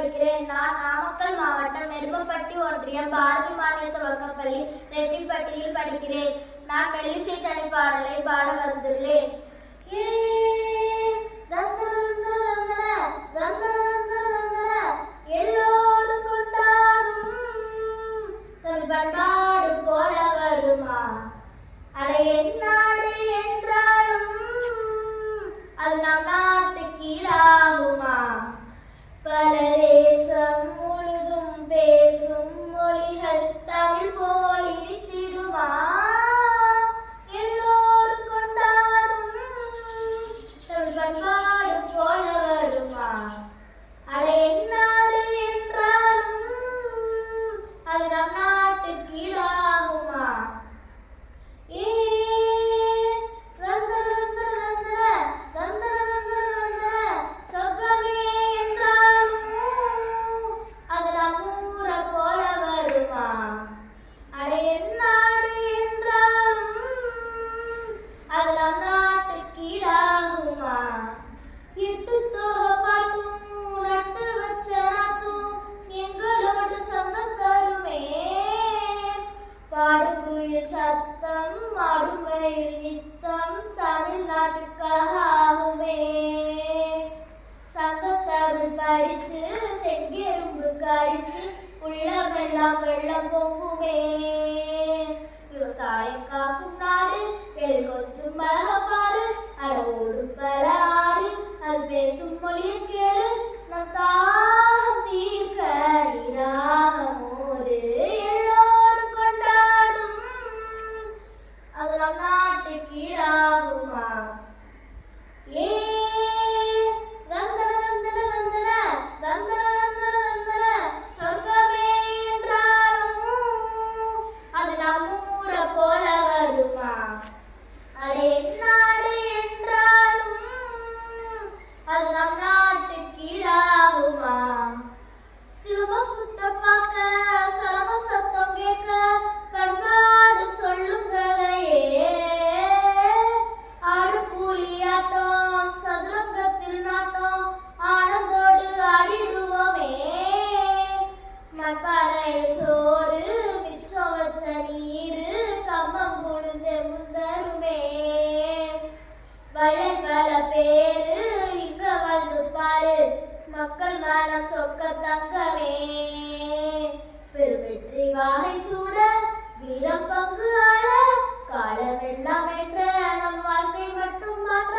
படிக்கிறேன். நான் நாமக்கல் மாவட்டம் எருமப்பட்டி ஒன்றியம் பாரதி மாநில துவக்கப்பள்ளி ரெட்டிப்பட்டியில் படிக்கிறேன். நான் மெல்லிசை பாடலை பாட வந்துள்ளேன். எல்லோரும் கொண்டாடும் தமிழ் பண்பாடு போல வருமா? அதை எந்நாடு என்றாலும் அது நம் நாட்டு கீழாகுமா? பல தேசம் முழுதும் பேசும் மொழிகள் தமிழ் போல் இனித்திடுமா? எல்லோரும் கொண்டாடும் தமிழ் பண்பாடு போல வருமா? அதை எந்நாடு என்றாலும் அது நம் நாட்டு கீழாகுமா? சத்தம் மடுமையில் நித்தம் தமிழ்நாட்டுக்காகவுமே சங்கத்தமிழ் படிச்சு செங்கெரும்பு கடிச்சு உள்ளமெல்லாம் வெள்ளம் பொங்குமே. விவசாயம் காக்கும் நாடு வேறு கொஞ்சம் மழகப்பாரு அடவோடு பல ஆறு அது பேசும் மொழியை கேளு நம் தாகம் தீர்க்க நீராகமோது. எல்லோரும் கொண்டாடும் அது நம் நாட்டு கீழாகுமா? சொர்க்கமே என்றாலும் அது நம்மூர போல வருமா? அது எந்நாடு என்றாலும் அது நம் நாட்டு கீழாகுமா? சிலம்பம் சுத்த பார்க்க சலம சத்தம் கேட்க பண்பாடு சொல்லும் கதையே. ஆடு புலியாட்டம் சதுரங்கத்தில் நாட்டம் ஆனந்தோடு ஆடிடுவோமே. மண்பானையில் சோறு மிச்சம் வச்ச நீரு கம்மங்குழுந்த முந்தருமே. வள்ளல் பல பேரு இங்க வந்து பாரு மக்கள் மனம் சொக்க தங்கமே. பெருவெற்றி வாகை சூட வீரம் பங்கு ஆள காலமெல்லாம் என்ற நம் வாழ்க்கை மட்டும் மாற்ற